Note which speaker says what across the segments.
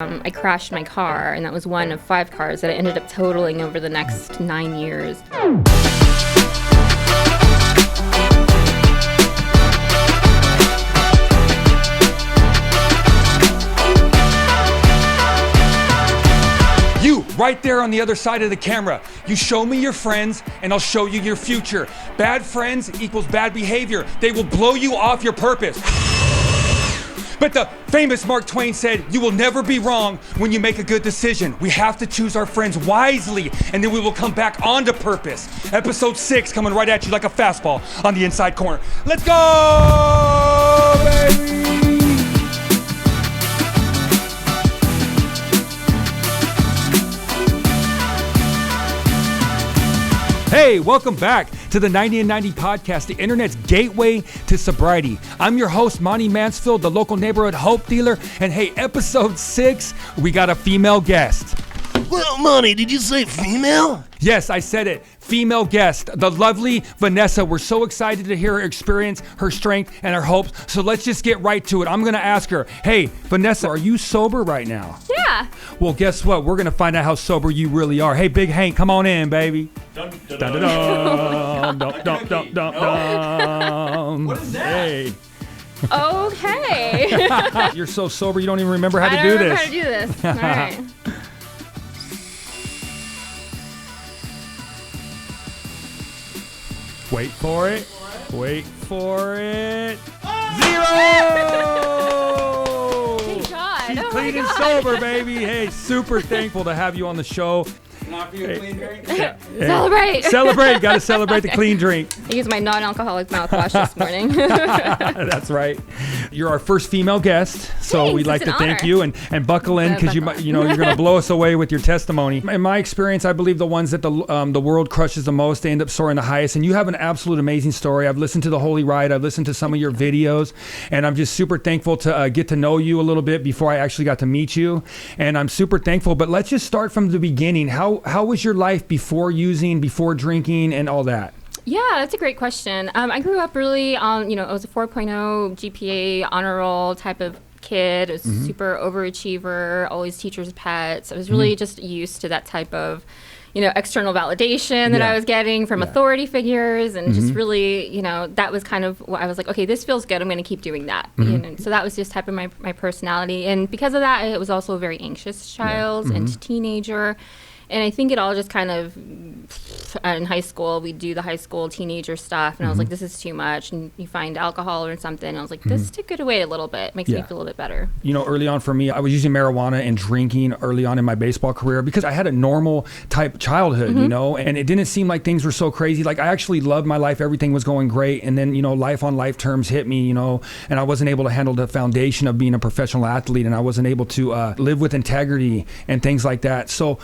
Speaker 1: I crashed my car, and that was one of 5 cars that I ended up totaling over the next 9 years.
Speaker 2: You, right there on the other side of the camera. You show me your friends, and I'll show you your future. Bad friends equals bad behavior. They will blow you off your purpose. But the famous Mark Twain said, you will never be wrong when you make a good decision. We have to choose our friends wisely, and then we will come back onto purpose. Episode 6 coming right at you like a fastball on the inside corner. Let's go, baby! Hey, welcome back to the 90 and 90 podcast, the internet's gateway to sobriety. I'm your host, Monte Mansfield, the local neighborhood hope dealer. And hey, episode 6, we got a female guest.
Speaker 3: Well, Monte, did you say female?
Speaker 2: Yes, I said it. Female guest, the lovely Vanessa. We're so excited to hear her experience, her strength, and her hopes. So let's just get right to it. I'm going to ask her, hey, Vanessa, are you sober right now?
Speaker 1: Yeah.
Speaker 2: Well, guess what? We're going to find out how sober you really are. Hey, Big Hank, come on in, baby. Dun, dun, dun, dun, dun, dun, dun, dun, dun.
Speaker 3: What is that?
Speaker 2: Hey.
Speaker 1: Oh, hey.
Speaker 2: You're so sober, you don't even remember how to
Speaker 1: I
Speaker 2: do
Speaker 1: don't remember
Speaker 2: this.
Speaker 1: how to do this. All right.
Speaker 2: Wait for it. Wait for it. Zero!
Speaker 1: Thank God.
Speaker 2: She's
Speaker 1: Oh
Speaker 2: clean
Speaker 1: my
Speaker 2: and
Speaker 1: God.
Speaker 2: sober, baby. Hey, super thankful to have you on the show.
Speaker 3: Not for you a clean drink?
Speaker 2: Hey,
Speaker 1: Celebrate.
Speaker 2: Celebrate. Got to celebrate the clean drink.
Speaker 1: I used my non-alcoholic mouthwash this morning.
Speaker 2: That's right. You're our first female guest, so
Speaker 1: Thanks,
Speaker 2: we'd like
Speaker 1: it's
Speaker 2: to
Speaker 1: an
Speaker 2: thank
Speaker 1: honor.
Speaker 2: you and buckle in because
Speaker 1: Buckle.
Speaker 2: you're going to blow us away with your testimony. In my experience, I believe the ones that the world crushes the most, they end up soaring the highest. And you have an absolute amazing story. I've listened to the Holy Ride. I've listened to some of your videos, and I'm just super thankful to get to know you a little bit before I actually got to meet you. And I'm super thankful. But let's just start from the beginning. How was your life before using, before drinking, and all that?
Speaker 1: Yeah, that's a great question. I grew up really on, I was a 4.0 GPA honor roll type of kid. I was super overachiever, always teacher's pets. I was really just used to that type of, external validation that
Speaker 2: Yeah.
Speaker 1: I was getting from
Speaker 2: Yeah.
Speaker 1: authority figures, and just really, that was kind of what I was like, okay, this feels good. I'm going to keep doing that. So that was just type of my personality. And because of that, I was also a very anxious child and teenager. And I think it all just kind of, in high school, we do the high school teenager stuff. And I was like, this is too much. And you find alcohol or something. And I was like, this took it away a little bit. Makes me feel a little bit better.
Speaker 2: Early on for me, I was using marijuana and drinking early on in my baseball career because I had a normal type childhood, and it didn't seem like things were so crazy. Like I actually loved my life. Everything was going great. And then, life on life terms hit me, and I wasn't able to handle the foundation of being a professional athlete. And I wasn't able to live with integrity and things like that. So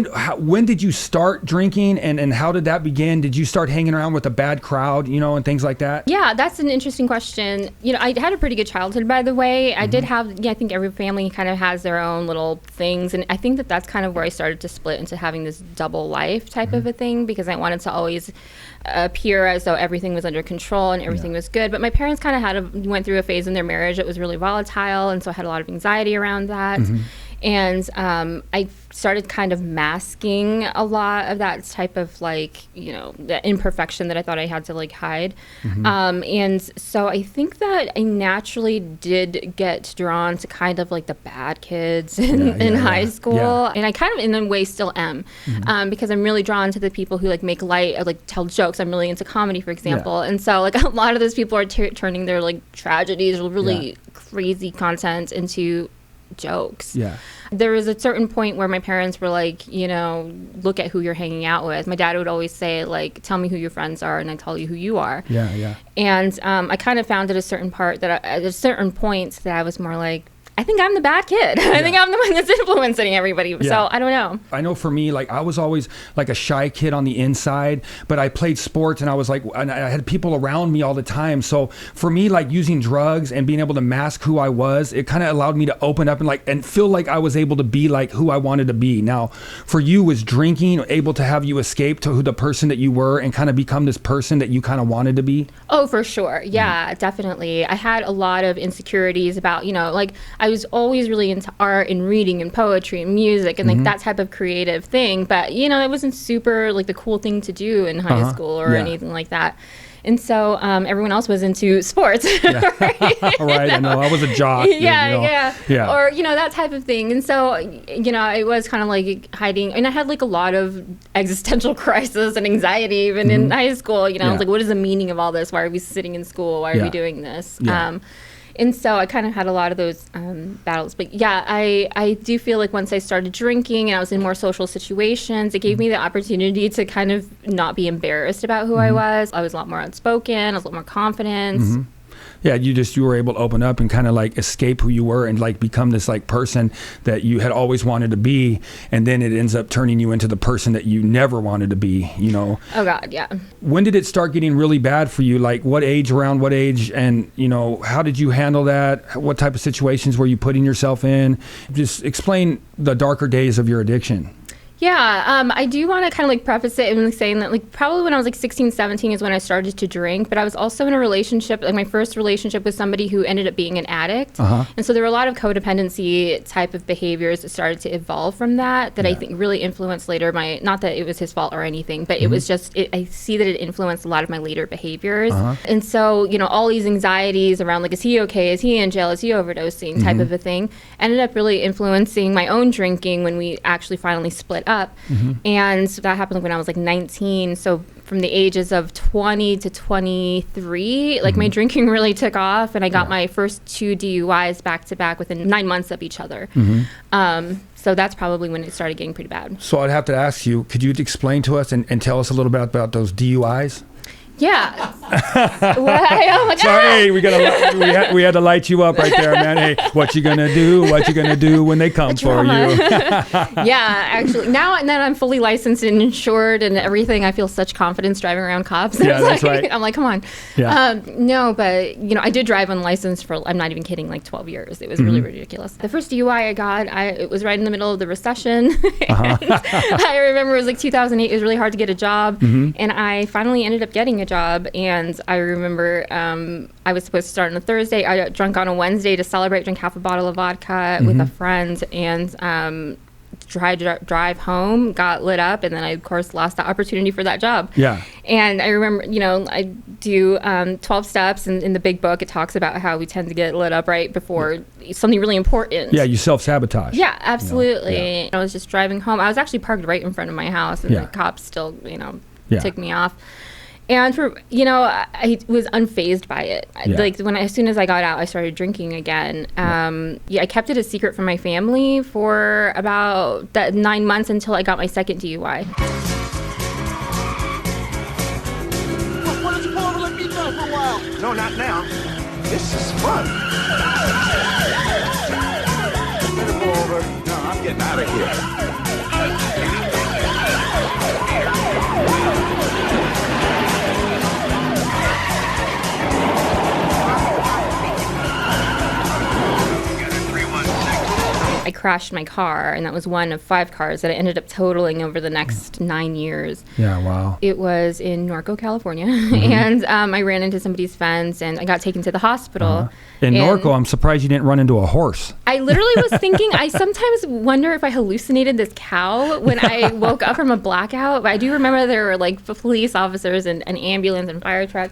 Speaker 2: when did you start drinking and how did that begin? Did you start hanging around with a bad crowd, and things like that?
Speaker 1: Yeah, that's an interesting question. I had a pretty good childhood, by the way. I did have, I think every family kind of has their own little things. And I think that that's kind of where I started to split into having this double life type of a thing, because I wanted to always appear as though everything was under control and everything was good. But my parents kind of went through a phase in their marriage that was really volatile. And so I had a lot of anxiety around that. And I started kind of masking a lot of that type of the imperfection that I thought I had to hide. And so I think that I naturally did get drawn to kind of the bad kids in high school.
Speaker 2: Yeah.
Speaker 1: And I kind of in a way still am, because I'm really drawn to the people who make light, tell jokes. I'm really into comedy, for example. And so a lot of those people are turning their tragedies or really crazy content into jokes.
Speaker 2: Yeah.
Speaker 1: There was a certain point where my parents were look at who you're hanging out with. My dad would always say, tell me who your friends are and I tell you who you are.
Speaker 2: Yeah.
Speaker 1: And I kind of found at a certain point that I was more I think I'm the bad kid. I think I'm the one that's influencing everybody.
Speaker 2: Yeah.
Speaker 1: So I don't know.
Speaker 2: I know for me, I was always a shy kid on the inside, but I played sports and I was and I had people around me all the time. So for me, using drugs and being able to mask who I was, it kind of allowed me to open up and feel like I was able to be who I wanted to be. Now, for you, was drinking able to have you escape to who the person that you were and kind of become this person that you kind of wanted to be?
Speaker 1: Oh, for sure. Yeah, definitely. I had a lot of insecurities about, I was always really into art and reading and poetry and music and like that type of creative thing. But, you know, it wasn't super like the cool thing to do in high school or anything like that. And so everyone else was into sports. Right?
Speaker 4: Right. I know. I was a jock.
Speaker 1: Yeah. Or, you know, that type of thing. And so, you know, it was kind of like hiding. And I had like a lot of existential crisis and anxiety even in high school. You know, I was like, what is the meaning of all this? Why are we sitting in school? Why are we doing this? And so I kind of had a lot of those battles. But yeah, I do feel like once I started drinking and I was in more social situations, it gave me the opportunity to kind of not be embarrassed about who I was. I was a lot more outspoken. I was a lot more confident.
Speaker 4: Yeah, you were able to open up and kind of like escape who you were and like become this like person that you had always wanted to be, and then it ends up turning you into the person that you never wanted to be, you know.
Speaker 1: Oh God, yeah.
Speaker 4: When did it start getting really bad for you? Like around what age, and you know, how did you handle that? What type of situations were you putting yourself in? Just explain the darker days of your addiction.
Speaker 1: Yeah, I do want to kind of like preface it and saying that like probably when I was like 16, 17 is when I started to drink, but I was also in a relationship, like my first relationship with somebody who ended up being an addict. And so there were a lot of codependency type of behaviors that started to evolve from that I think really influenced later not that it was his fault or anything, but it was just, I see that it influenced a lot of my later behaviors. And so, you know, all these anxieties around like, is he okay? Is he in jail? Is he overdosing? Type of a thing ended up really influencing my own drinking when we actually finally split up. And so that happened when I was like 19. So from the ages of 20 to 23, like my drinking really took off, and I got my first 2 DUIs back to back within 9 months of each other. So that's probably when it started getting pretty bad.
Speaker 4: So I'd have to ask you, could you explain to us and tell us a little bit about those DUIs?
Speaker 1: Yeah. Oh my God.
Speaker 4: Sorry, we had to light you up right there, man. Hey, what you gonna do? What you gonna do when they come for you?
Speaker 1: Yeah, actually, now and then I'm fully licensed and insured and everything. I feel such confidence driving around cops.
Speaker 4: Yeah, that's right.
Speaker 1: I'm like, come on.
Speaker 4: Yeah.
Speaker 1: No, but you know, I did drive unlicensed for, I'm not even kidding, like 12 years. It was really ridiculous. The first DUI I got, it was right in the middle of the recession. I remember it was like 2008. It was really hard to get a job, and I finally ended up getting a job. And I remember I was supposed to start on a Thursday. I got drunk on a Wednesday to celebrate, drink half a bottle of vodka with a friend, and tried to drive home, got lit up, and then I, of course, lost the opportunity for that job.
Speaker 4: Yeah.
Speaker 1: And I remember, you know, I do 12 steps, and in the big book, it talks about how we tend to get lit up right before something really important.
Speaker 4: Yeah, you self-sabotage.
Speaker 1: Yeah, absolutely.
Speaker 4: You know?
Speaker 1: I was just driving home. I was actually parked right in front of my house, and the cops still, you know, took me off. And for, you know, I was unfazed by it. Like as soon as I got out, I started drinking again. I kept it a secret from my family for about 9 months until I got my second DUI.
Speaker 3: Why don't you pull over and let me drive for a while? No, not now. This is fun. Better pull over. No, I'm getting out of here.
Speaker 1: I crashed my car, and that was one of 5 cars that I ended up totaling over the next 9 years.
Speaker 4: Yeah, wow.
Speaker 1: It was in Norco, California, and I ran into somebody's fence, and I got taken to the hospital.
Speaker 4: In Norco, I'm surprised you didn't run into a horse.
Speaker 1: I literally was thinking, I sometimes wonder if I hallucinated this cow when I woke up from a blackout. But I do remember there were like police officers and an ambulance and fire truck.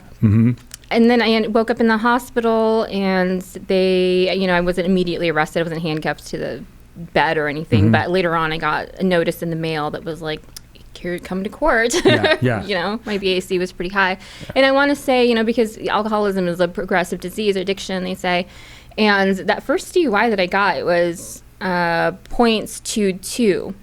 Speaker 1: And then I woke up in the hospital, and they, you know, I wasn't immediately arrested. I wasn't handcuffed to the bed or anything. But later on, I got a notice in the mail that was like, come to court.
Speaker 4: Yeah.
Speaker 1: You know, my BAC was pretty high. And I want to say, you know, because alcoholism is a progressive disease, addiction, they say. And that first DUI that I got, it was 0.22,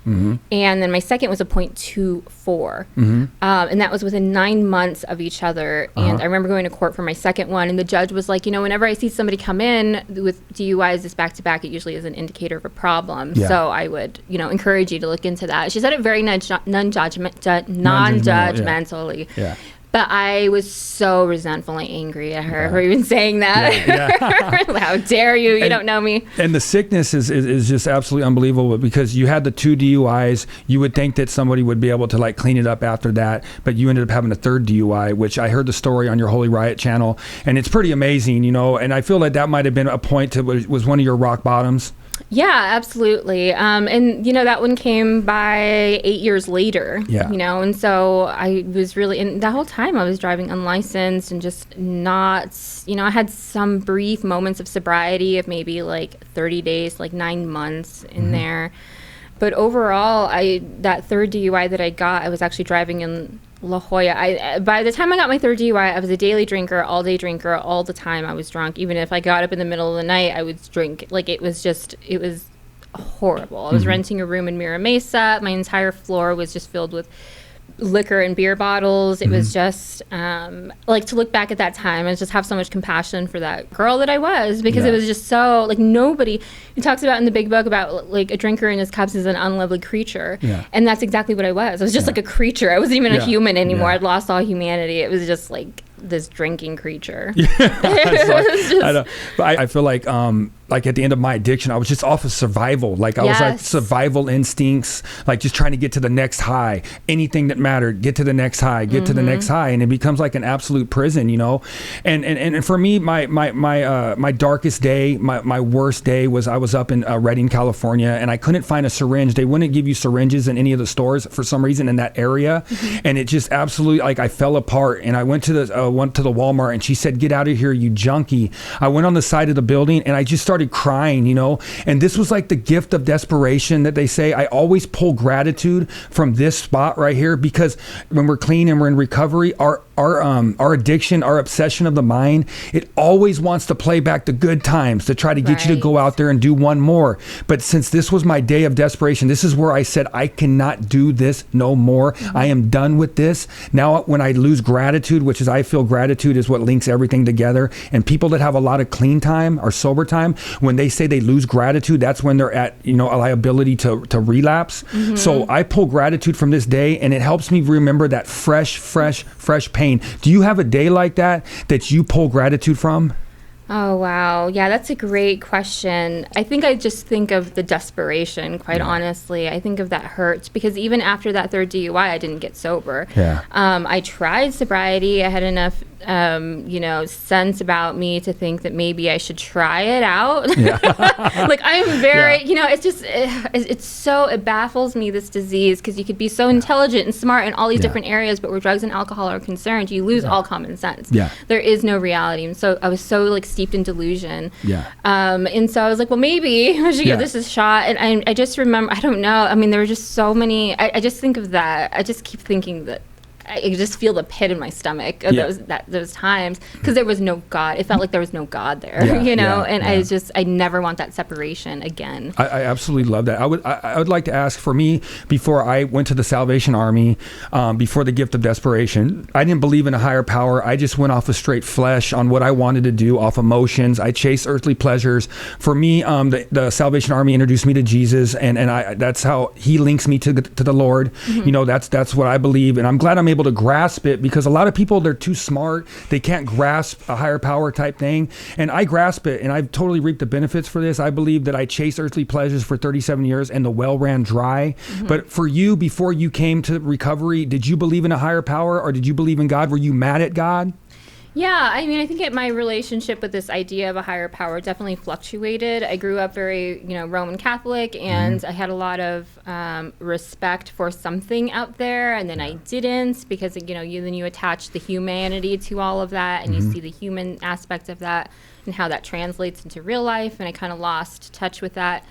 Speaker 1: and then my second was a 0.24, and that was within 9 months of each other. And I remember going to court for my second one, and the judge was like, you know, whenever I see somebody come in with DUIs this back to back, it usually is an indicator of a problem. So I would, you know, encourage you to look into that. She said it very non-judgmentally.
Speaker 4: Yeah.
Speaker 1: But I was so resentful and angry at her for even saying that. How dare you? You don't know me.
Speaker 4: And the sickness is just absolutely unbelievable, because you had the 2 DUIs. You would think that somebody would be able to like clean it up after that, but you ended up having a 3rd DUI, which I heard the story on your Holy Riot channel, and it's pretty amazing, you know, and I feel like that might have been a point to was one of your rock bottoms.
Speaker 1: Yeah, absolutely. And, you know, that one came by 8 years later, you know, and so I was really, and the whole time I was driving unlicensed and just not, you know, I had some brief moments of sobriety of maybe like 30 days, like 9 months in there. But overall, that 3rd DUI that I got, I was actually driving in La Jolla. By the time I got my 3rd DUI, I was a daily drinker, all day drinker, all the time I was drunk. Even if I got up in the middle of the night, I would drink. Like, it was horrible. I was renting a room in Mira Mesa. My entire floor was just filled with liquor and beer bottles. It was just like, to look back at that time and just have so much compassion for that girl that I was, because it was just so like, nobody, he talks about in the big book about like a drinker in his cups is an unlovely creature, and that's exactly what I was. I was just like a creature. I wasn't even a human anymore. I'd lost all humanity. It was just like this drinking creature.
Speaker 4: I know. But I feel like at the end of my addiction, I was just off of survival. Like I was like survival instincts, like just trying to get to the next high. Anything that mattered, get to the next high, get to the next high, and it becomes like an absolute prison, you know. And for me, my darkest day, my worst day was I was up in Redding, California, and I couldn't find a syringe. They wouldn't give you syringes in any of the stores for some reason in that area, and it just absolutely, like, I fell apart. And I went to the Walmart, and she said, "Get out of here, you junkie." I went on the side of the building, and I just started crying, you know. And this was like the gift of desperation that they say. I always pull gratitude from this spot right here, because when we're clean and we're in recovery, our addiction, our obsession of the mind, it always wants to play back the good times to try to get you to go out there and do one more. But since this was my day of desperation, this is where I said, I cannot do this no more. I am done with this. Now, when I lose gratitude, which is, I feel gratitude is what links everything together. And people that have a lot of clean time or sober time, when they say they lose gratitude, that's when they're at, you know, a liability to relapse. So I pull gratitude from this day, and it helps me remember that fresh pain. Do you have a day like that you pull gratitude from?
Speaker 1: Oh, wow. Yeah, that's a great question. I think I just think of the desperation, quite honestly. I think of that hurt, because even after that 3rd DUI, I didn't get sober. I tried sobriety. I had enough, you know, sense about me to think that maybe I should try it out. Like, I am very, you know, it's just, it baffles me, this disease, because you could be so intelligent and smart in all these different areas, but where drugs and alcohol are concerned, you lose all common sense. There is no reality. And so I was so like steeped in delusion. And so I was like, well, maybe I should give this a shot. And I just remember, I don't know. I mean, there were just so many, I just think of that. I just keep thinking that I just feel the pit in my stomach of those times, because there was no God. It felt like there was no God there, you know. And I never want that separation again.
Speaker 4: I absolutely love that. I would like to ask, for me, before I went to the Salvation Army, before the gift of desperation, I didn't believe in a higher power. I just went off of straight flesh on what I wanted to do, off emotions. I chased earthly pleasures. For me, the Salvation Army introduced me to Jesus, and that's how he links me to the Lord. You know, that's what I believe, and I'm glad I'm able to grasp it, because a lot of people, they're too smart. They can't grasp a higher power type thing. And I grasp it, and I've totally reaped the benefits for this. I believe that I chased earthly pleasures for 37 years and the well ran dry. But for you, before you came to recovery, did you believe in a higher power, or did you believe in God? Were you mad at God?
Speaker 1: Yeah, I mean, I think my relationship with this idea of a higher power definitely fluctuated. I grew up very, you know, Roman Catholic, and I had a lot of respect for something out there, and then I didn't, because, you know, you attach the humanity to all of that, and you see the human aspect of that and how that translates into real life, and I kind of lost touch with that.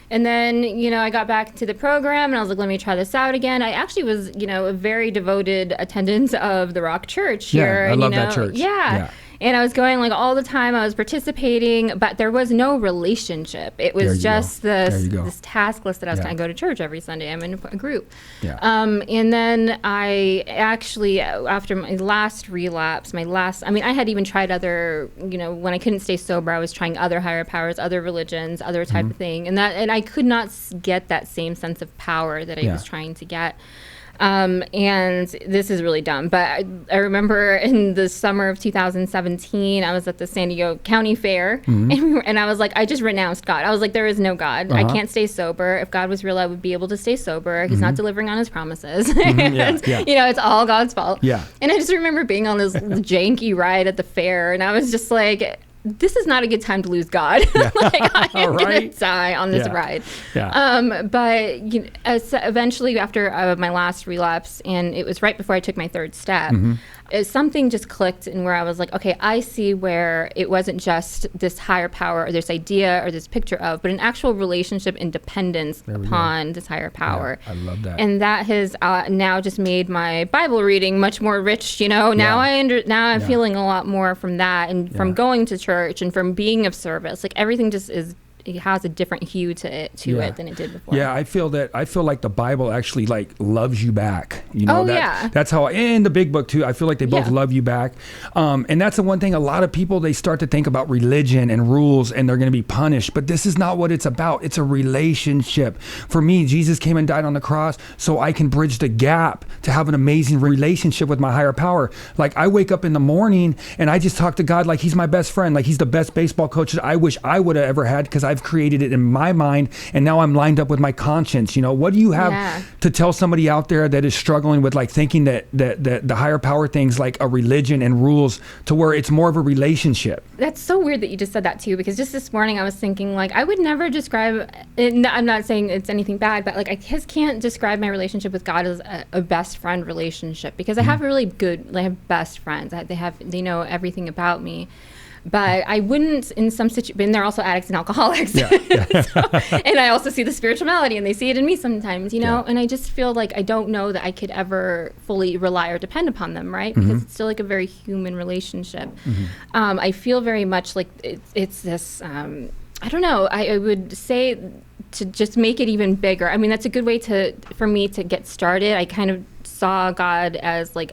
Speaker 1: And then, you know, I got back to the program, and I was like, let me try this out again. I actually was, you know, a very devoted attendant of the Rock Church here.
Speaker 4: I love
Speaker 1: you know,
Speaker 4: that church.
Speaker 1: Yeah. And I was going like all the time. I was participating, but there was no relationship. It was just this task list that I was going to go to church every Sunday. I'm in a group. And then I actually, after my last relapse, I mean, I had even tried other, you know, when I couldn't stay sober, I was trying other higher powers, other religions, other type of thing. And I could not get that same sense of power that I was trying to get. And this is really dumb, but I remember in the summer of 2017, I was at the San Diego County Fair, and I was like, I just renounced God. I was like, there is no God. I can't stay sober. If God was real, I would be able to stay sober. He's not delivering on his promises. And, you know, it's all God's fault.
Speaker 4: Yeah.
Speaker 1: And I just remember being on this janky ride at the fair, and I was just like, this is not a good time to lose God. Like, I am going to die on this ride. But you know, eventually, after my last relapse, and it was right before I took my third step, something just clicked, and where I was like, okay, I see where it wasn't just this higher power or this idea or this picture of, but an actual relationship and dependence upon this higher power.
Speaker 4: I love that.
Speaker 1: And that has now just made my Bible reading much more rich. You know, now I'm feeling a lot more from that, and from going to church and from being of service. Like, everything just is. It has a different hue to it than it did before.
Speaker 4: Yeah, I feel like the Bible actually like loves you back. You know,
Speaker 1: yeah.
Speaker 4: That's how, and the big book too. I feel like they both love you back. And that's the one thing, a lot of people, they start to think about religion and rules and they're going to be punished, but this is not what it's about. It's a relationship. For me, Jesus came and died on the cross so I can bridge the gap to have an amazing relationship with my higher power. Like, I wake up in the morning and I just talk to God like he's my best friend, like he's the best baseball coach that I wish I would have ever had, because I've created it in my mind, and now I'm lined up with my conscience. You know, what do you have to tell somebody out there that is struggling with like thinking that the higher power thing's like a religion and rules, to where it's more of a relationship?
Speaker 1: That's so weird that you just said that too, because just this morning I was thinking, like, I would never describe it, I'm not saying it's anything bad, but like, I just can't describe my relationship with God as a best friend relationship, because I have really good, I have best friends. They know everything about me. But I wouldn't, in some situations, and they're also addicts and alcoholics. And I also see the spiritual malady, and they see it in me sometimes, you know? And I just feel like I don't know that I could ever fully rely or depend upon them, right? Because it's still like a very human relationship. I feel very much like it's this, I don't know, I would say to just make it even bigger. I mean, that's a good way for me to get started. I kind of saw God as like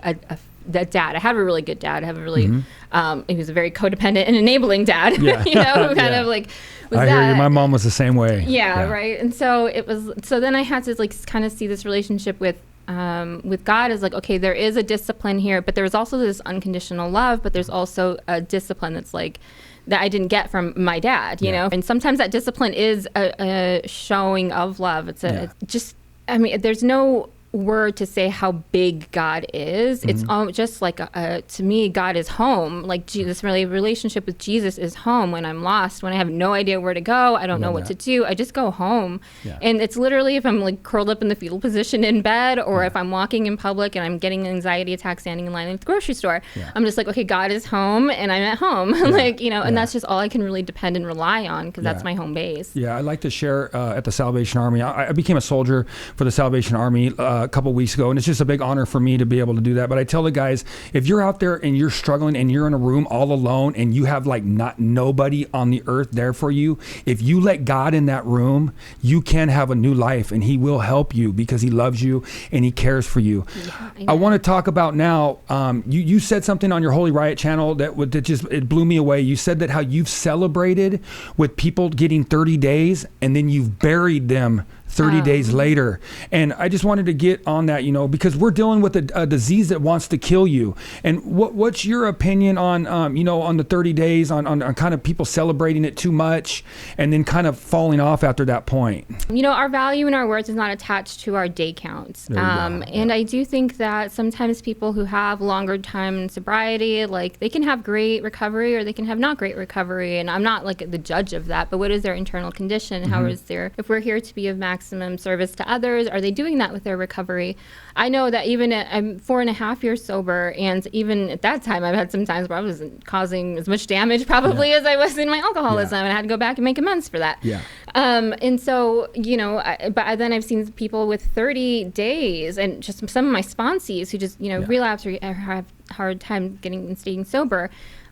Speaker 1: the dad. I have a really good dad. I have a really, he was a very codependent and enabling dad, you know, who kind of like was
Speaker 4: I hear you. My mom was the same way.
Speaker 1: Right. And so then I had to like kind of see this relationship with God as like, okay, there is a discipline here, but there's also this unconditional love, but there's also a discipline that's like, that I didn't get from my dad, you know? And sometimes that discipline is a showing of love. It's just, I mean, there's no word to say how big God is. It's just like to me, God is home. Like, this relationship with Jesus is home. When I'm lost, when I have no idea where to go, I don't know what to do, I just go home. And it's literally, if I'm like curled up in the fetal position in bed, or if I'm walking in public and I'm getting an anxiety attack standing in line at the grocery store, I'm just like, okay, God is home and I'm at home. Like, you know, and that's just all I can really depend and rely on, because that's my home base. I
Speaker 4: like to share at the Salvation Army. I became a soldier for the Salvation Army a couple weeks ago, and it's just a big honor for me to be able to do that. But I tell the guys, if you're out there and you're struggling and you're in a room all alone and you have like nobody on the earth there for you, if you let God in that room, you can have a new life, and he will help you because he loves you and he cares for you. I want to talk about now, you said something on your Holy Riot channel that it blew me away. You said that how you've celebrated with people getting 30 days and then you've buried them 30 days later. And I just wanted to get on that, you know, because we're dealing with a disease that wants to kill you. And what's your opinion on, you know, on the 30 days, on kind of people celebrating it too much and then kind of falling off after that point?
Speaker 1: You know, our value and our worth is not attached to our day counts. And I do think that sometimes people who have longer time in sobriety, like, they can have great recovery or they can have not great recovery. And I'm not like the judge of that, but what is their internal condition? How is if we're here to be of maximum service to others, are they doing that with their recovery? I know that even I'm 4.5 years sober, and even at that time, I've had some times where I wasn't causing as much damage probably as I was in my alcoholism, and I had to go back and make amends for that. And so, you know, but then I've seen people with 30 days, and just some of my sponsees who just, you know, relapse or have hard time getting and staying sober,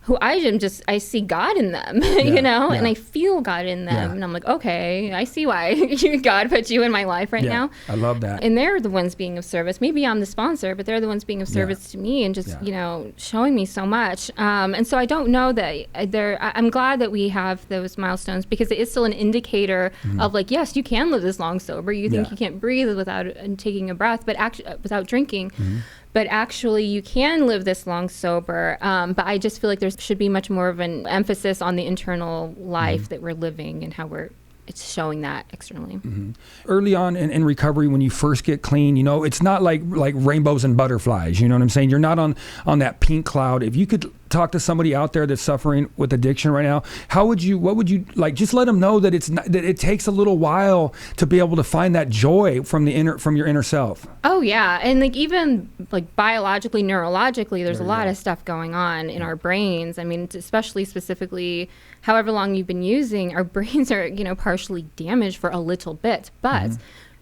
Speaker 1: who I see God in them, you know, and I feel God in them. And I'm like, okay, I see why God put you in my life right now.
Speaker 4: I love that.
Speaker 1: And they're the ones being of service. Maybe I'm the sponsor, but they're the ones being of service to me and just, you know, showing me so much. And so I don't know that I'm glad that we have those milestones, because it is still an indicator of like, yes, you can live this long sober. You think you can't breathe without taking a breath, but actually without drinking. But actually, you can live this long sober. But I just feel like there should be much more of an emphasis on the internal life that we're living and how it's showing that externally.
Speaker 4: Early on in recovery, when you first get clean, you know, it's not like rainbows and butterflies. You know what I'm saying? You're not on that pink cloud. If you could talk to somebody out there that's suffering with addiction right now, what would you like? Just let them know that that it takes a little while to be able to find that joy from your inner self.
Speaker 1: Oh yeah, and like even like biologically, neurologically, there's a lot of stuff going on in our brains. I mean, especially specifically, however long you've been using, our brains are, you know, partially damaged for a little bit, but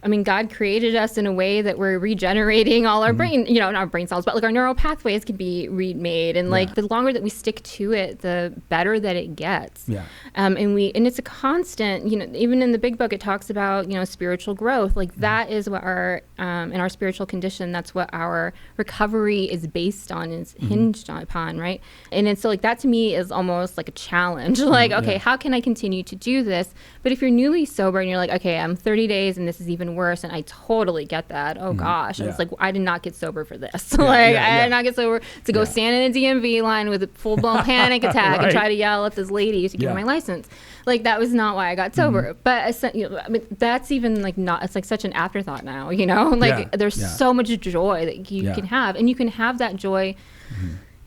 Speaker 1: I mean, God created us in a way that we're regenerating all our brain, you know, not our brain cells, but like our neural pathways can be remade. And like the longer that we stick to it, the better that it gets. And it's a constant, you know, even in the big book, it talks about, you know, spiritual growth. Like that is what in our spiritual condition, that's what our recovery is based on, is hinged upon, right? And it's so like that to me is almost like a challenge. Like, okay, how can I continue to do this? But if you're newly sober and you're like, okay, I'm 30 days and this is even worse, and I totally get that. Oh gosh, I was like, I did not get sober for this. I did not get sober to go stand in a DMV line with a full-blown panic attack and try to yell at this lady to give me my license. Like that was not why I got sober. But you know, I mean, that's even like not. It's like such an afterthought now. You know, like there's so much joy that you can have, and you can have that joy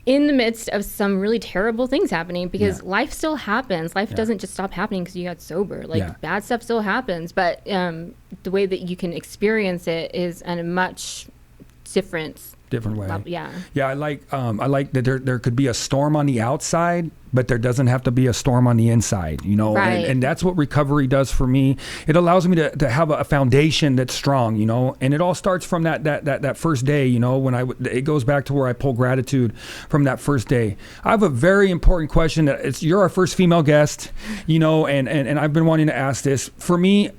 Speaker 1: in the midst of some really terrible things happening, because life still happens. Life doesn't just stop happening because you got sober. Like bad stuff still happens, but the way that you can experience it is in a much different
Speaker 4: way.
Speaker 1: Yeah,
Speaker 4: I like that there could be a storm on the outside, but there doesn't have to be a storm on the inside, you know, and that's what recovery does for me. It allows me to have a foundation that's strong, you know, and it all starts from that first day, you know, it goes back to where I pull gratitude from that first day. I have a very important question. You're our first female guest, you know, and I've been wanting to ask this. For me,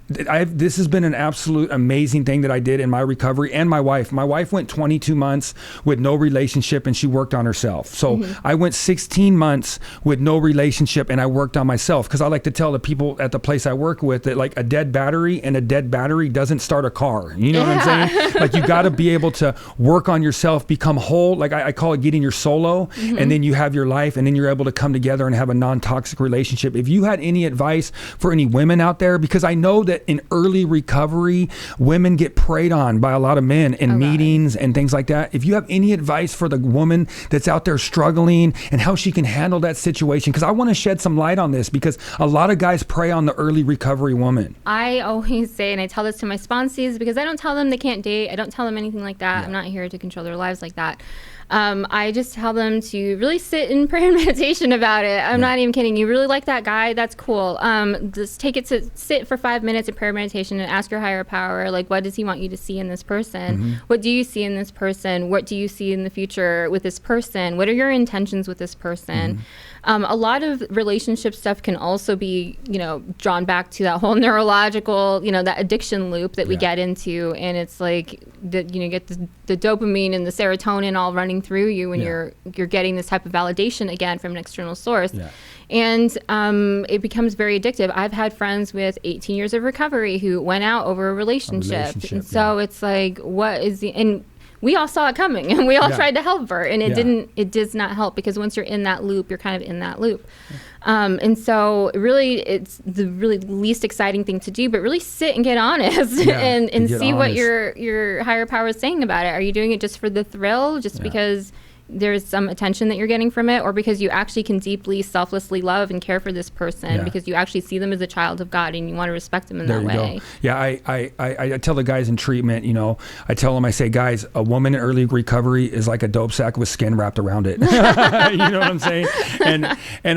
Speaker 4: this has been an absolute amazing thing that I did in my recovery, and my wife. My wife went 22 months with no relationship, and she worked on herself. So I went 16 months with no relationship, and I worked on myself, because I like to tell the people at the place I work with that like a dead battery doesn't start a car. You know what I'm saying? Like you got to be able to work on yourself, become whole. Like I call it getting your solo, and then you have your life, and then you're able to come together and have a non-toxic relationship. If you had any advice for any women out there, because I know that in early recovery, women get preyed on by a lot of men in meetings and things like that. If you have any advice for the woman that's out there struggling and how she can handle that situation, because I want to shed some light on this, because a lot of guys prey on the early recovery woman.
Speaker 1: I always say, and I tell this to my sponsees, because I don't tell them they can't date. I don't tell them anything like that. I'm not here to control their lives like that. I just tell them to really sit in prayer and meditation about it. I'm not even kidding. You really like that guy? That's cool. Just take it to sit for 5 minutes in prayer meditation and ask your higher power, like, what does he want you to see in this person? What do you see in this person? What do you see in the future with this person? What are your intentions with this person? A lot of relationship stuff can also be, you know, drawn back to that whole neurological, you know, that addiction loop that we get into. And it's like, you know, you get the dopamine and the serotonin all running through you when you're getting this type of validation again from an external source. And it becomes very addictive. I've had friends with 18 years of recovery who went out over a relationship. And so it's like, what is and we all saw it coming, and we all tried to help her, and it does not help, because once you're in that loop, you're kind of in that loop. And so really it's the really least exciting thing to do, but really sit and get honest and see what your higher power is saying about it. Are you doing it just for the thrill, just because there's some attention that you're getting from it, or because you actually can deeply, selflessly love and care for this person, because you actually see them as a child of God and you want to respect them in that way.
Speaker 4: I tell the guys in treatment, you know, I tell them, I say, guys, a woman in early recovery is like a dope sack with skin wrapped around it. You know what I'm saying? And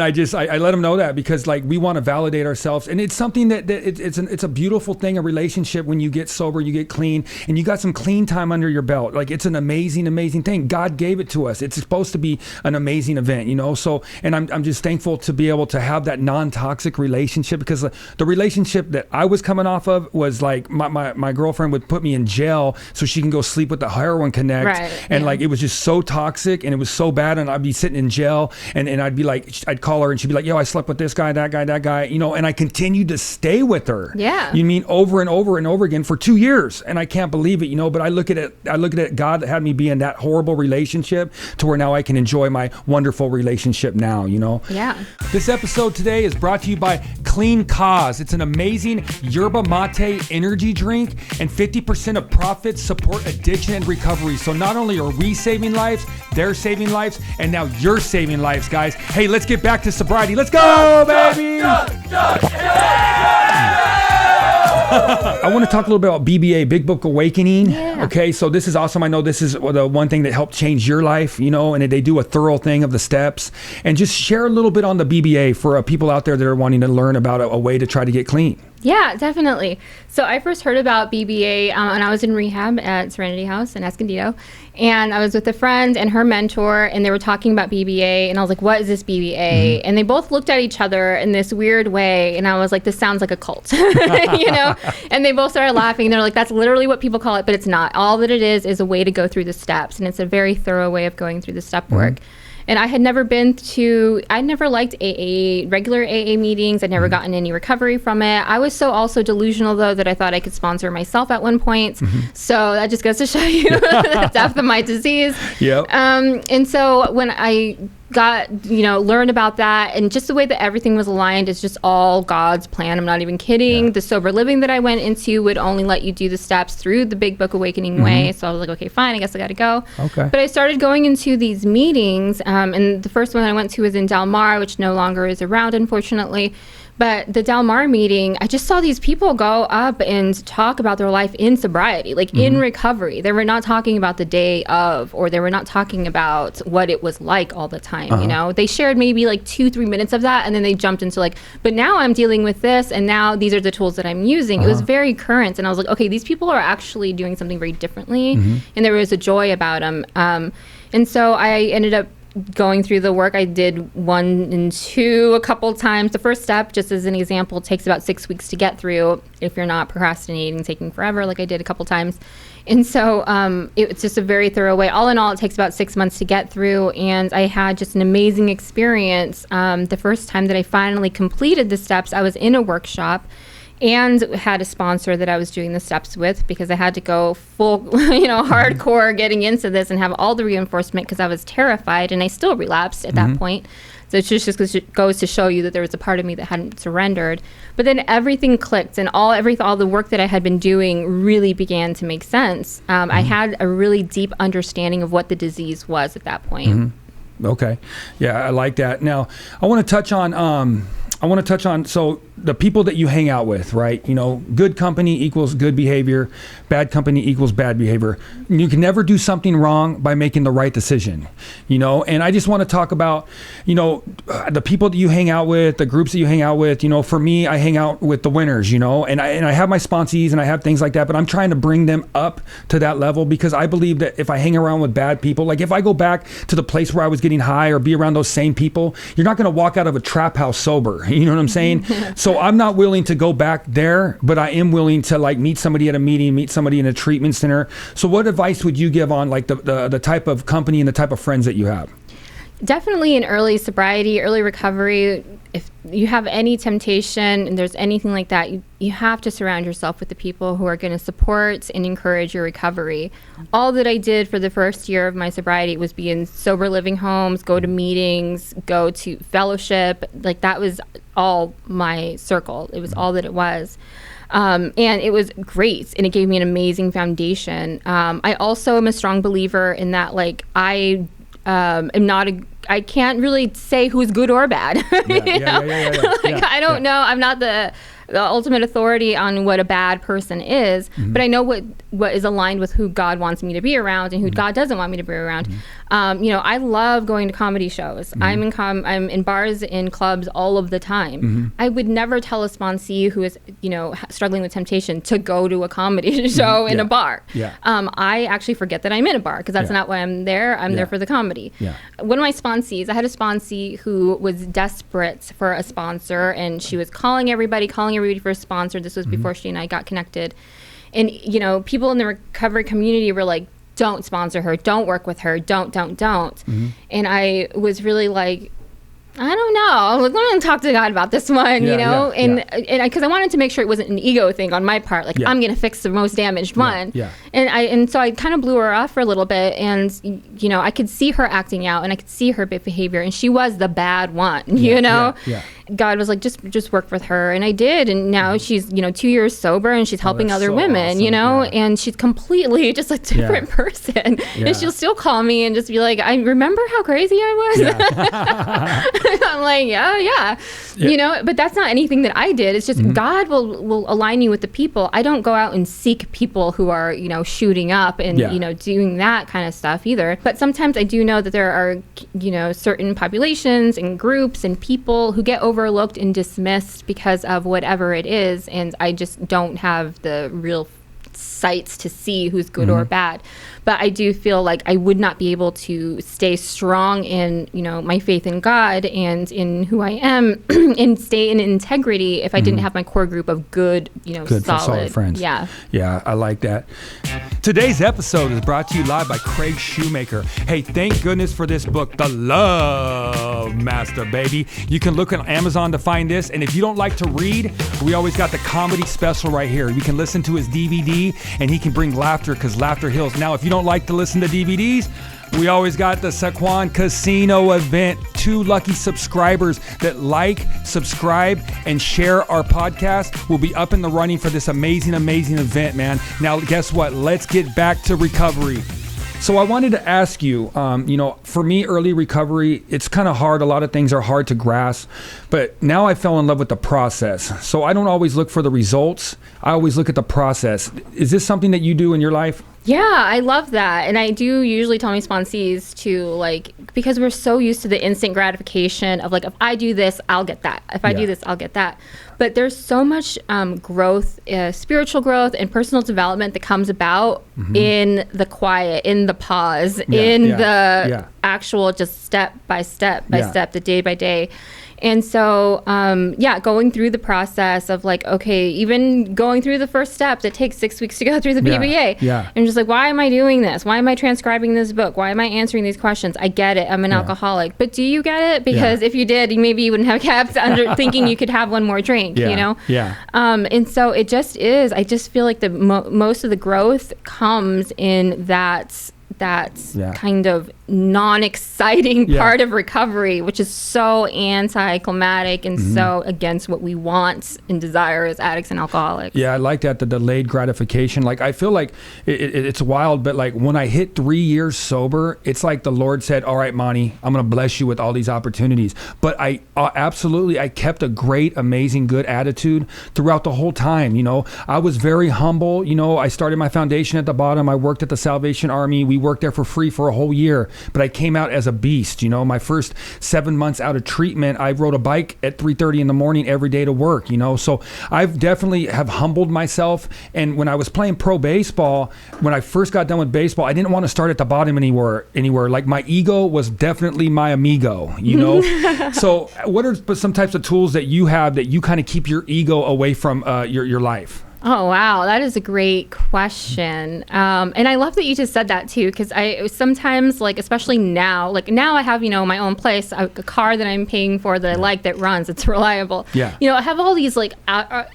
Speaker 4: I let them know that, because like we want to validate ourselves, and it's something that it's a beautiful thing, a relationship. When you get sober, you get clean, and you got some clean time under your belt. Like it's an amazing thing. God gave it to us. this. It's supposed to be an amazing event, you know? So, and I'm just thankful to be able to have that non-toxic relationship, because the relationship that I was coming off of was like my girlfriend would put me in jail so she can go sleep with the heroin connect.
Speaker 1: Right,
Speaker 4: and
Speaker 1: yeah.
Speaker 4: like, it was just so toxic and it was so bad. And I'd be sitting in jail and I'd be like, I'd call her and she'd be like, yo, I slept with this guy, that guy, you know, and I continued to stay with her.
Speaker 1: Yeah.
Speaker 4: You mean over and over and over again for 2 years. And I can't believe it, you know, but I look at it, God had me be in that horrible relationship to where now I can enjoy my wonderful relationship now, you know?
Speaker 1: Yeah.
Speaker 4: This episode today is brought to you by Clean Cause. It's an amazing yerba mate energy drink, and 50% of profits support addiction and recovery. So not only are we saving lives, they're saving lives, and now you're saving lives, guys. Hey, let's get back to sobriety. Let's go, baby! I want to talk a little bit about BBA, Big Book Awakening.
Speaker 1: Yeah.
Speaker 4: Okay, so this is awesome. I know this is the one thing that helped change your life, you know, and they do a thorough thing of the steps. And just share a little bit on the BBA for people out there that are wanting to learn about a way to try to get clean.
Speaker 1: Yeah, definitely. So I first heard about BBA when I was in rehab at Serenity House in Escondido. And I was with a friend and her mentor, and they were talking about BBA. And I was like, what is this BBA? Mm-hmm. And they both looked at each other in this weird way. And I was like, this sounds like a cult, you know? And they both started laughing. And they're like, that's literally what people call it, but it's not. All that it is a way to go through the steps. And it's a very thorough way of going through the step work. And I never liked AA, regular AA meetings. I'd never gotten any recovery from it. I was so also delusional, though, that I thought I could sponsor myself at one point. So that just goes to show you the depth of my disease.
Speaker 4: Yep.
Speaker 1: And so when I learned about that, and just the way that everything was aligned is just all God's plan. I'm not even kidding. Yeah. The sober living that I went into would only let you do the steps through the Big Book Awakening way. So I was like, okay, fine, I guess I got to go.
Speaker 4: Okay.
Speaker 1: But I started going into these meetings, and the first one I went to was in Del Mar, which no longer is around, unfortunately. But the Del Mar meeting, I just saw these people go up and talk about their life in sobriety, like in recovery. They were not talking about the day of, or they were not talking about what it was like all the time, you know? They shared maybe like 2-3 minutes of that, and then they jumped into like, but now I'm dealing with this, and now these are the tools that I'm using. It was very current, and I was like, okay, these people are actually doing something very differently, and there was a joy about them. And so I ended up going through the work. I did 1 and 2 a couple times. The first step, just as an example, takes about 6 weeks to get through if you're not procrastinating, taking forever, like I did a couple times. And so it's just a very thorough way. All in all, it takes about 6 months to get through. And I had just an amazing experience. The first time that I finally completed the steps, I was in a workshop and had a sponsor that I was doing the steps with, because I had to go full, hardcore getting into this and have all the reinforcement, because I was terrified, and I still relapsed at that point. So it just goes to show you that there was a part of me that hadn't surrendered. But then everything clicked, and all the work that I had been doing really began to make sense. I had a really deep understanding of what the disease was at that point.
Speaker 4: Okay. Yeah, I like that. Now, I want to touch on so the people that you hang out with, right? You know, good company equals good behavior, bad company equals bad behavior. You can never do something wrong by making the right decision, you know? And I just want to talk about, you know, the people that you hang out with, the groups that you hang out with. You know, for me, I hang out with the winners, you know, and I have my sponsees and I have things like that, but I'm trying to bring them up to that level, because I believe that if I hang around with bad people, like if I go back to the place where I was getting high or be around those same people, you're not going to walk out of a trap house sober. You know what I'm saying? So I'm not willing to go back there, but I am willing to like meet somebody at a meeting, meet somebody in a treatment center. So what advice would you give on like the type of company and the type of friends that you have?
Speaker 1: Definitely in early sobriety, early recovery, if you have any temptation and there's anything like that, you have to surround yourself with the people who are going to support and encourage your recovery. All that I did for the first year of my sobriety was be in sober living homes, go to meetings, go to fellowship. Like that was all my circle. It was all that it was. And it was great, and it gave me an amazing foundation. I also am a strong believer in that, like, I can't really say who's good or bad. I don't know. I'm not the ultimate authority on what a bad person is, but I know what is aligned with who God wants me to be around and who God doesn't want me to be around. I love going to comedy shows. I'm in bars, in clubs all of the time. I would never tell a sponsee who is, struggling with temptation to go to a comedy show in a bar. I actually forget that I'm in a bar because that's not why I'm there. I'm there for the comedy. One of my sponsees, I had a sponsee who was desperate for a sponsor, and she was calling everybody for a sponsor. This was before she and I got connected. And, people in the recovery community were like, don't sponsor her, don't work with her, don't. And I was really like, I don't know. I was going to talk to God about this one, and because I wanted to make sure it wasn't an ego thing on my part. Like, I'm going to fix the most damaged one. And so I kind of blew her off for a little bit, and, I could see her acting out and I could see her behavior, and she was the bad one, God was like, just work with her. And I did. And now she's, 2 years sober, and she's helping other women,
Speaker 4: awesome.
Speaker 1: and she's completely just a different person. And she'll still call me and just be like, I remember how crazy I was. I'm like, yeah. But that's not anything that I did. It's just God will align you with the people. I don't go out and seek people who are, shooting up and, doing that kind of stuff either. But sometimes I do know that there are, certain populations and groups and people who get overlooked and dismissed because of whatever it is. And I just don't have the real sights to see who's good or bad. But I do feel like I would not be able to stay strong in, my faith in God and in who I am and stay in integrity if I didn't have my core group of good solid
Speaker 4: friends.
Speaker 1: Yeah,
Speaker 4: I like that. Today's episode is brought to you live by Craig Shoemaker. Hey, thank goodness for this book, The Love Master, baby. You can look on Amazon to find this. And if you don't like to read, we always got the comedy special right here. You can listen to his DVD, and he can bring laughter because laughter heals. Now, if you don't like to listen to DVDs, we always got the Saquon Casino event. 2 lucky subscribers that like, subscribe, and share our podcast will be up in the running for this amazing event, man. Now, guess what? Let's get back to recovery. So I wanted to ask you, for me, early recovery, it's kind of hard. A lot of things are hard to grasp, but now I fell in love with the process. So I don't always look for the results. I always look at the process. Is this something that you do in your life?
Speaker 1: Yeah, I love that. And I do usually tell my sponsees to, because we're so used to the instant gratification of if I do this, I'll get that. If I do this, I'll get that. But there's so much growth, spiritual growth and personal development that comes about in the quiet, in the pause, the actual just step by step, the day by day. And so, going through the process of even going through the first step that takes 6 weeks to go through the BBA. And just why am I doing this? Why am I transcribing this book? Why am I answering these questions? I get it. I'm an alcoholic. But do you get it? Because if you did, maybe you wouldn't have kept thinking you could have one more drink, And so it just is. I just feel like the most of the growth comes in that kind of non-exciting part of recovery, which is so anticlimactic and so against what we want and desire as addicts and alcoholics.
Speaker 4: Yeah, I like that, the delayed gratification. I feel like it's wild, but when I hit 3 years sober, it's like the Lord said, all right, Monte, I'm going to bless you with all these opportunities. But I kept a great, amazing, good attitude throughout the whole time. I was very humble. I started my foundation at the bottom. I worked at the Salvation Army. We worked there for free for a whole year. But I came out as a beast. My first 7 months out of treatment, I rode a bike at 3:30 in the morning every day to work, So I've definitely have humbled myself. And when I was playing pro baseball, when I first got done with baseball, I didn't want to start at the bottom anywhere. My ego was definitely my amigo, So what are some types of tools that you have that you kind of keep your ego away from your life?
Speaker 1: Oh, wow. That is a great question. And I love that you just said that too, because I sometimes, especially now, now I have, my own place, a car that I'm paying for that I like, that runs, it's reliable.
Speaker 4: Yeah.
Speaker 1: I have all these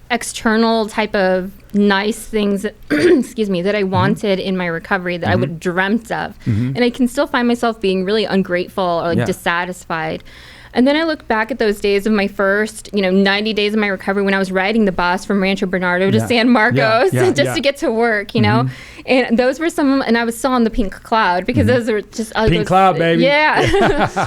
Speaker 1: external type of nice things, excuse me, that I wanted in my recovery that I would have dreamt of. And I can still find myself being really ungrateful or dissatisfied. And then I look back at those days of my first, 90 days of my recovery when I was riding the bus from Rancho Bernardo to San Marcos just to get to work, And And those were and I was still on the pink cloud because those are just
Speaker 4: Pink cloud, baby.
Speaker 1: Yeah,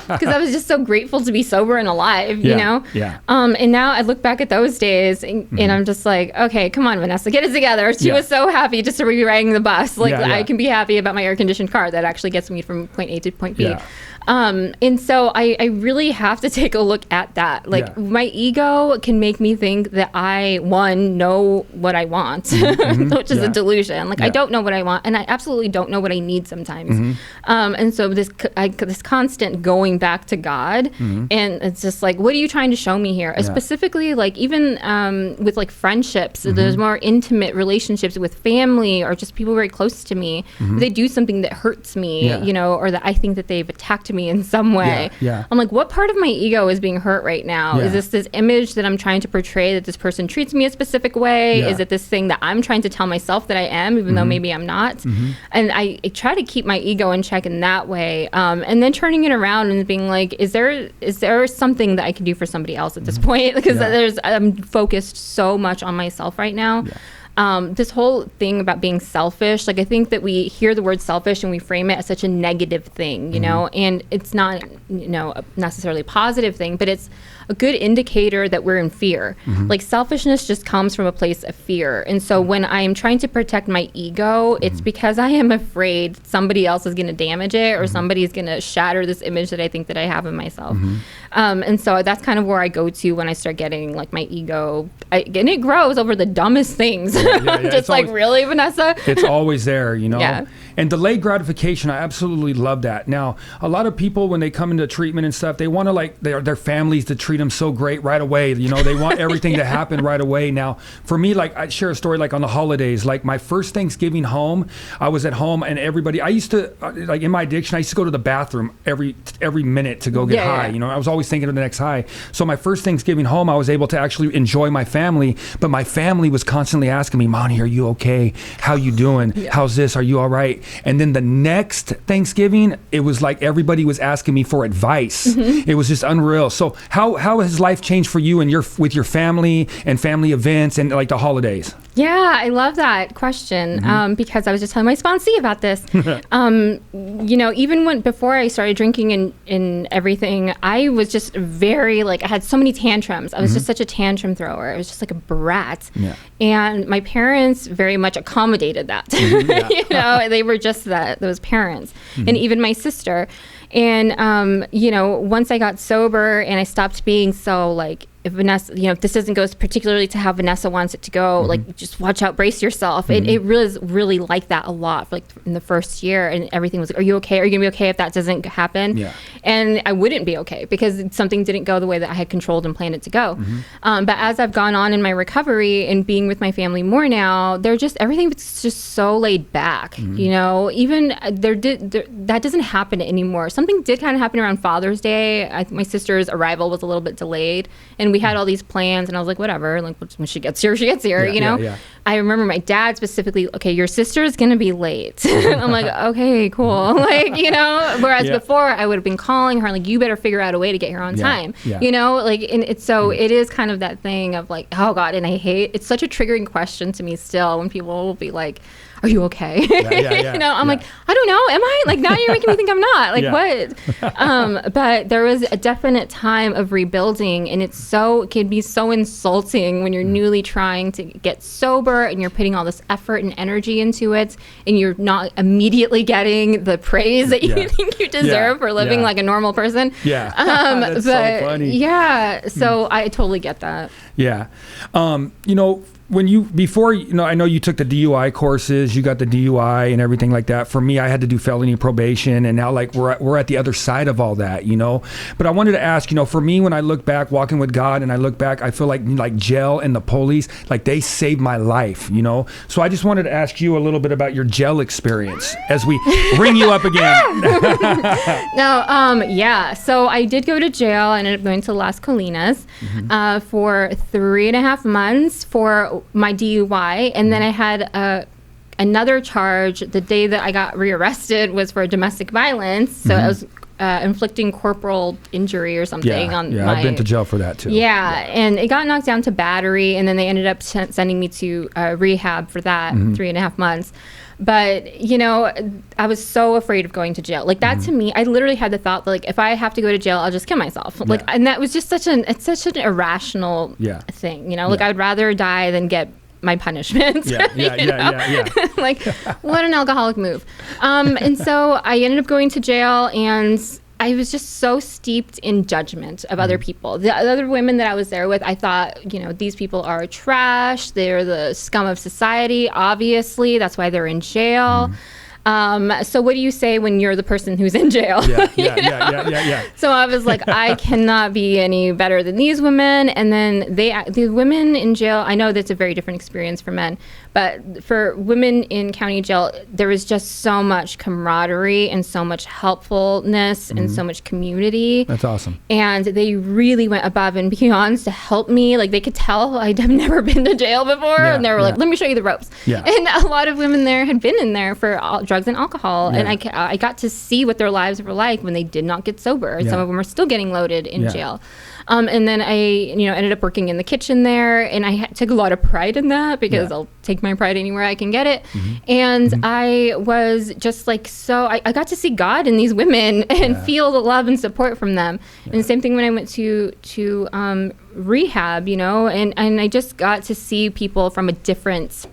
Speaker 1: because I was just so grateful to be sober and alive, you know.
Speaker 4: Yeah.
Speaker 1: And now I look back at those days, and I'm just like, okay, come on, Vanessa, get it together. She was so happy just to be riding the bus. Like I can be happy about my air conditioned car that actually gets me from point A to point B.
Speaker 4: Yeah.
Speaker 1: And so I really have to take a look at that. Like my ego can make me think that I know what I want, which is a delusion. Like I don't know what I want, and I absolutely don't know what I need sometimes. And so this constant going back to God, and it's just like, what are you trying to show me here? Specifically, like even with like friendships, there's more intimate relationships with family or just people very close to me. They do something that hurts me, you know, or that I think that they've attacked me in some way. I'm like, what part of my ego is being hurt right now? Is this image that I'm trying to portray that this person treats me a specific way? Is it this thing that I'm trying to tell myself that I am, even though maybe I'm not? And I try to keep my ego in check in that way, and then turning it around and being like, is there something that I can do for somebody else at this point? Because I'm focused so much on myself right now. This whole thing about being selfish, like I think that we hear the word selfish and we frame it as such a negative thing, you know, and it's not, you know, necessarily a positive thing, but it's a good indicator that we're in fear. Like selfishness just comes from a place of fear. And so when I'm trying to protect my ego, it's because I am afraid somebody else is going to damage it or somebody is going to shatter this image that I think that I have of myself. And so that's kind of where I go to when I start getting like my ego, and it grows over the dumbest things. Just like, always, really, Vanessa?
Speaker 4: It's always there, you know? And delayed gratification, I absolutely love that. Now, a lot of people, when they come into treatment and stuff, they want to like their families to treat them so great right away. You know, they want everything to happen right away. Now, for me, like I share a story like on the holidays, like my first Thanksgiving home, I was at home and everybody, I used to, like in my addiction, I used to go to the bathroom every minute to go get high. You know, I was always thinking of the next high. So my first Thanksgiving home, I was able to actually enjoy my family, but my family was constantly asking me, Monte, are you okay? How you doing? How's this? Are you all right? And then the next Thanksgiving, it was like everybody was asking me for advice. It was just unreal. So how has life changed for you and with your family and family events and like the holidays?
Speaker 1: Yeah, I love that question because I was just telling my sponsee about this. You know, even before I started drinking and everything, I was just very like, I had so many tantrums. I was just such a tantrum thrower. I was just like a brat. And my parents very much accommodated that. You know, they were just those parents. And even my sister. And, you know, once I got sober and I stopped being so like, if Vanessa, you know, if this doesn't go particularly to how Vanessa wants it to go, like just watch out, brace yourself. It really is really like that a lot, like in the first year, and everything was like, are you okay? Are you gonna be okay if that doesn't happen? And I wouldn't be okay because something didn't go the way that I had controlled and planned it to go. But as I've gone on in my recovery and being with my family more now, everything's just so laid back. You know, even that doesn't happen anymore. Something did kind of happen around Father's Day. My sister's arrival was a little bit delayed, and we had all these plans, and I was like, whatever, like when she gets here, you know? I remember my dad specifically, okay, your sister's gonna be late. I'm like, okay, cool. Like, you know, whereas before I would have been calling her, like, you better figure out a way to get here on time. You know, like, and it's so it is kind of that thing of like, oh God, and it's such a triggering question to me still when people will be like, are you okay? You know, I'm like, I don't know. Am I? Like, now you're making me think I'm not. Like, what? But there was a definite time of rebuilding, and it can be so insulting when you're newly trying to get sober and you're putting all this effort and energy into it, and you're not immediately getting the praise that you think you deserve for living like a normal person.
Speaker 4: That's so funny.
Speaker 1: So I totally get that.
Speaker 4: You know, before, you know, I know you took the DUI courses, you got the DUI and everything like that. For me, I had to do felony probation, and now like we're at the other side of all that, you know. But I wanted to ask, you know, for me, when I look back, walking with God, and I look back, I feel like jail and the police, like they saved my life, you know. So I just wanted to ask you a little bit about your jail experience as we bring you up again.
Speaker 1: So I did go to jail. I ended up going to Las Colinas for 3.5 months for my DUI, and then I had another charge the day that I got rearrested was for domestic violence. So inflicting corporal injury or something on my...
Speaker 4: I've been to jail for that too.
Speaker 1: Yeah, and it got knocked down to battery, and then they ended up sending me to rehab for that, 3.5 months. But, you know, I was so afraid of going to jail. Like, that to me, I literally had the thought that, like, if I have to go to jail, I'll just kill myself. Like, and that was just such an irrational thing, you know? Like, I would rather die than get my punishment. Like, what an alcoholic move. And so I ended up going to jail, and I was just so steeped in judgment of other people. The other women that I was there with, I thought, you know, these people are trash. They're the scum of society. Obviously, that's why they're in jail. So what do you say when you're the person who's in jail? So I was like, I cannot be any better than these women. And then the women in jail, I know that's a very different experience for men, but for women in county jail, there was just so much camaraderie and so much helpfulness and so much community.
Speaker 4: That's awesome.
Speaker 1: And they really went above and beyond to help me. Like, they could tell I'd have never been to jail before. And they were like, let me show you the ropes. And a lot of women there had been in there for drugs and alcohol. And I got to see what their lives were like when they did not get sober. Some of them are still getting loaded in jail. And then I, you know, ended up working in the kitchen there, and I took a lot of pride in that because I'll take my pride anywhere I can get it. And I was just like, so I got to see God in these women and feel the love and support from them. And the same thing when I went to rehab, you know, and I just got to see people from a different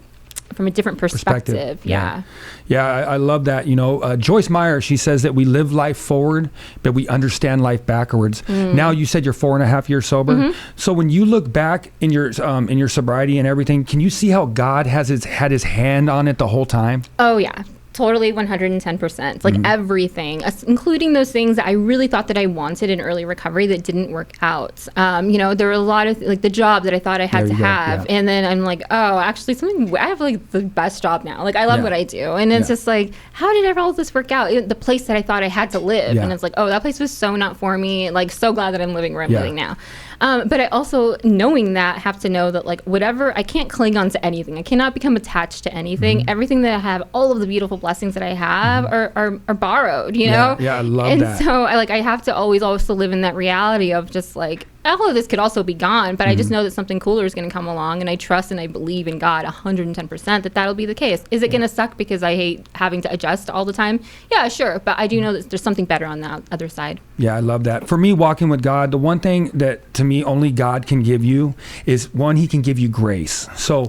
Speaker 1: perspective.
Speaker 4: I love that. You know, Joyce Meyer, she says that we live life forward, but we understand life backwards. Now, you said you're 4.5 years sober. So when you look back in your sobriety and everything, can you see how God had his hand on it the whole time? Oh yeah.
Speaker 1: Totally 110%. Like everything, including those things that I really thought that I wanted in early recovery that didn't work out. You know, there were a lot of, like, the job that I thought I had to have. And then I'm like, oh, actually I have like the best job now. Like, I love what I do. And it's just like, how did all this work out? The place that I thought I had to live. And it's like, oh, that place was so not for me. Like, so glad that I'm living where I'm living now. But I also, knowing that, have to know that, like, whatever, I can't cling on to anything. I cannot become attached to anything. Everything that I have, all of the beautiful blessings that I have are borrowed, you know?
Speaker 4: I love
Speaker 1: and
Speaker 4: that.
Speaker 1: And so I have to always also live in that reality of just like, all of this could also be gone, but I just know that something cooler is going to come along, and I trust and I believe in God 110% that that'll be the case. Is it going to suck because I hate having to adjust all the time? Yeah, sure. But I do know that there's something better on the other side. Yeah,
Speaker 4: I love that. For me, walking with God, the one thing that to me only God can give you is, one, he can give you grace. So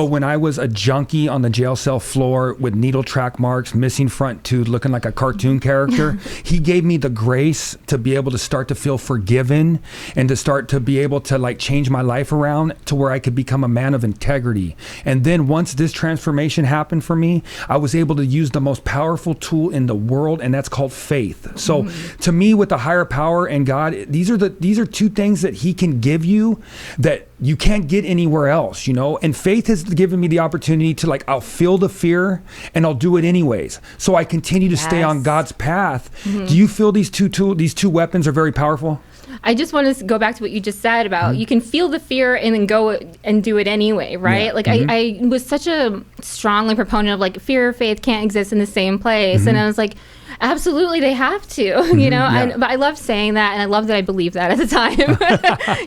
Speaker 4: when I was a junkie on the jail cell floor with needle track marks, missing front tooth, looking like a cartoon character, he gave me the grace to be able to start to feel forgiven and to start to be able to, like, change my life around to where I could become a man of integrity. And then once this transformation happened for me, I was able to use the most powerful tool in the world, and that's called faith. So to me, with the higher power and God, these are two things that he can give you that you can't get anywhere else, you know? And faith has given me the opportunity to, like, I'll feel the fear and I'll do it anyways. So I continue to stay on God's path. Do you feel these two weapons are very powerful?
Speaker 1: I just want to go back to what you just said about you can feel the fear and then go and do it anyway, right? Like, I was such a strongly proponent of, like, fear or faith can't exist in the same place. And I was like, absolutely, they have to, you know? But I love saying that, and I love that I believed that at the time,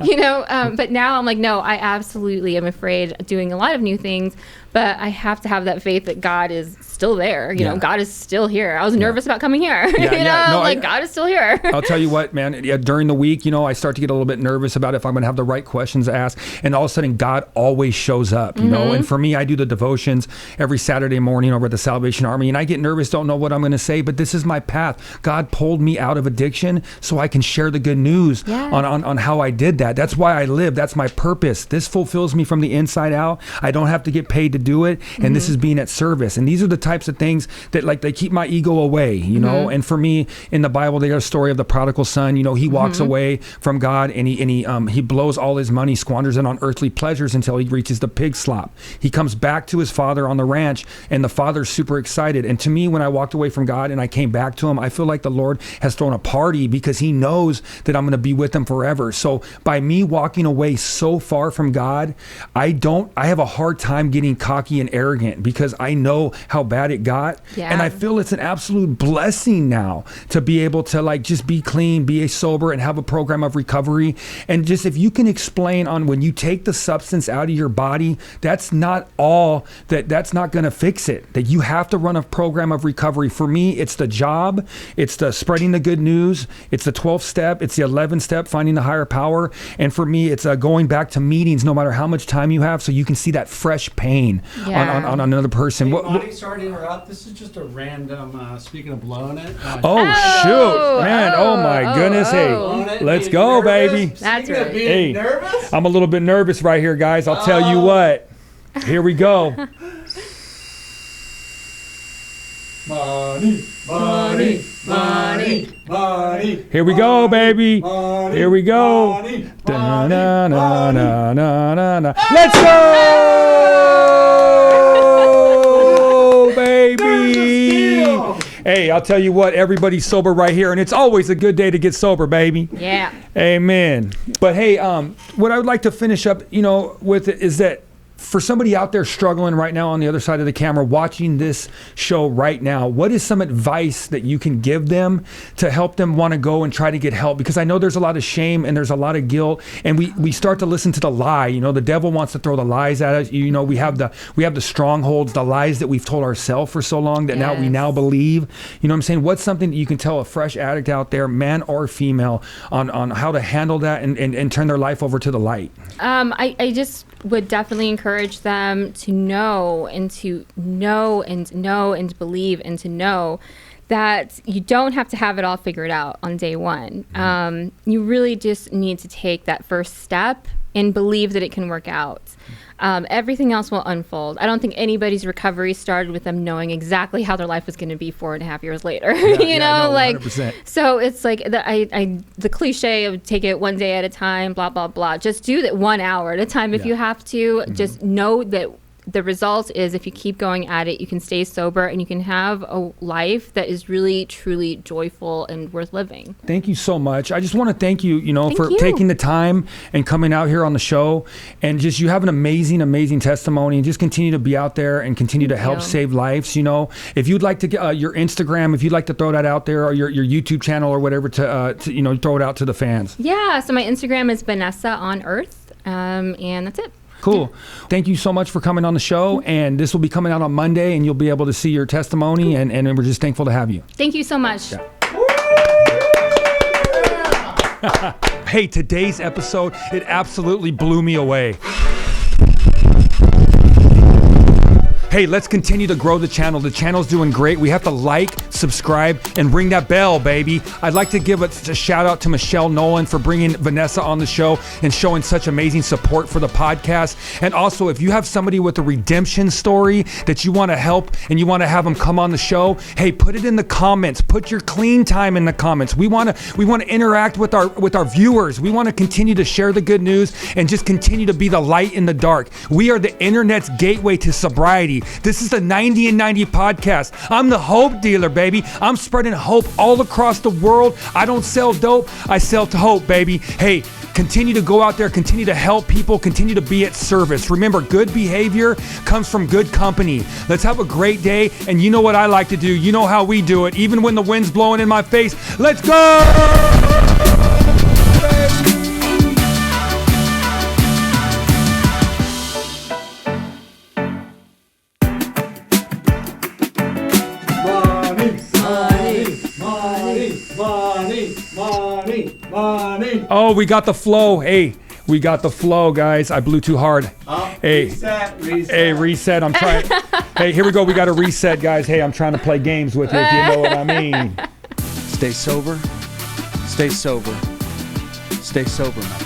Speaker 1: you know? But now I'm like, no, I absolutely am afraid of doing a lot of new things, but I have to have that faith that God is still there. You know, God is still here. I was nervous about coming here. God is still here.
Speaker 4: I'll tell you what, man, during the week, you know, I start to get a little bit nervous about if I'm going to have the right questions asked. And all of a sudden, God always shows up, you know? And for me, I do the devotions every Saturday morning over at the Salvation Army. And I get nervous, don't know what I'm going to say, but this is my path. God pulled me out of addiction so I can share the good news on how I did that. That's why I live. That's my purpose. This fulfills me from the inside out. I don't have to get paid to do it. And this is being at service. And these are the types of things that, like, they keep my ego away, you know? And for me, in the Bible, there's a story of the prodigal son. You know, he walks away from God, and he blows all his money, squanders it on earthly pleasures until he reaches the pig slop. He comes back to his father on the ranch, and the father's super excited. And to me, when I walked away from God and I came back to him, I feel like the Lord has thrown a party because he knows that I'm going to be with him forever. So by me walking away so far from God, I have a hard time getting caught cocky and arrogant because I know how bad it got.
Speaker 1: Yeah.
Speaker 4: And I feel it's an absolute blessing now to be able to like just be clean, be sober, and have a program of recovery. And just if you can explain on when you take the substance out of your body, that's not all that's not going to fix it. That you have to run a program of recovery. For me, it's the job, it's the spreading the good news, it's the 12th step, it's the 11th step, finding the higher power. And for me, it's going back to meetings no matter how much time you have, so you can see that fresh pain on another person.
Speaker 5: Hey, Monte, sorry to interrupt. This is just a random, speaking of blowing it.
Speaker 4: Shoot, man. Oh my goodness. Hey, let's go, baby.
Speaker 1: That's right.
Speaker 5: Being nervous?
Speaker 4: I'm a little bit nervous right here, guys. I'll tell you what. Here we go.
Speaker 5: Money, money, money, money.
Speaker 4: Here we go, baby.
Speaker 5: Money,
Speaker 4: Here we go.
Speaker 5: money,
Speaker 4: Da,
Speaker 5: money,
Speaker 4: na, na,
Speaker 5: money.
Speaker 4: na, na, na, na. Let's go, baby. Hey, I'll tell you what, everybody's sober right here, and it's always a good day to get sober, baby.
Speaker 1: Yeah.
Speaker 4: Amen. But hey, what I would like to finish up, with is that for somebody out there struggling right now on the other side of the camera, watching this show right now, what is some advice that you can give them to help them want to go and try to get help? Because I know there's a lot of shame and there's a lot of guilt, and we start to listen to the lie. The devil wants to throw the lies at us. We have the strongholds, the lies that we've told ourselves for so long that we now believe. You know what I'm saying? What's something that you can tell a fresh addict out there, man or female, on how to handle that and turn their life over to the light?
Speaker 1: I just would definitely encourage them to know and to believe and to know that you don't have to have it all figured out on day one. You really just need to take that first step and believe that it can work out. Everything else will unfold. I don't think anybody's recovery started with them knowing exactly how their life was going to be 4.5 years later.
Speaker 4: No, 100%.
Speaker 1: So it's like the cliche of take it one day at a time, blah, blah, blah. Just do that 1 hour at a time if you have to. Just know that the result is if you keep going at it, you can stay sober and you can have a life that is really, truly joyful and worth living.
Speaker 4: Thank you so much. I just want to thank you, for
Speaker 1: you.
Speaker 4: taking the time and coming out here on the show. And just you have an amazing, amazing testimony. And just continue to be out there and continue to help save lives. If you'd like to get your Instagram, if you'd like to throw that out there, or your YouTube channel or whatever to throw it out to the fans.
Speaker 1: Yeah. So my Instagram is Vanessa on Earth, and that's it.
Speaker 4: Cool. Thank you so much for coming on the show. And this will be coming out on Monday, and you'll be able to see your testimony. And we're just thankful to have you.
Speaker 1: Thank you so much.
Speaker 4: Yeah. Hey, today's episode, it absolutely blew me away. Hey, let's continue to grow the channel. The channel's doing great. We have to like, subscribe, and ring that bell, baby. I'd like to give a shout out to Michelle Nolan for bringing Vanessa on the show and showing such amazing support for the podcast. And also, if you have somebody with a redemption story that you want to help and you want to have them come on the show, hey, put it in the comments. Put your clean time in the comments. We want to interact with our viewers. We want to continue to share the good news and just continue to be the light in the dark. We are the internet's gateway to sobriety. This is the 90 and 90 podcast. I'm the hope dealer, baby. I'm spreading hope all across the world. I don't sell dope. I sell to hope, baby. Hey, continue to go out there, continue to help people, continue to be at service. Remember, good behavior comes from good company. Let's have a great day. And you know what I like to do. You know how we do it. Even when the wind's blowing in my face. Let's go!
Speaker 5: Money.
Speaker 4: Oh, we got the flow. Hey, we got the flow, guys. I blew too hard. Hey,
Speaker 5: Reset.
Speaker 4: Hey, reset. I'm trying. Hey, here we go. We got to reset, guys. Hey, I'm trying to play games with you, if you know what I mean.
Speaker 6: Stay sober. Stay sober. Stay sober, man.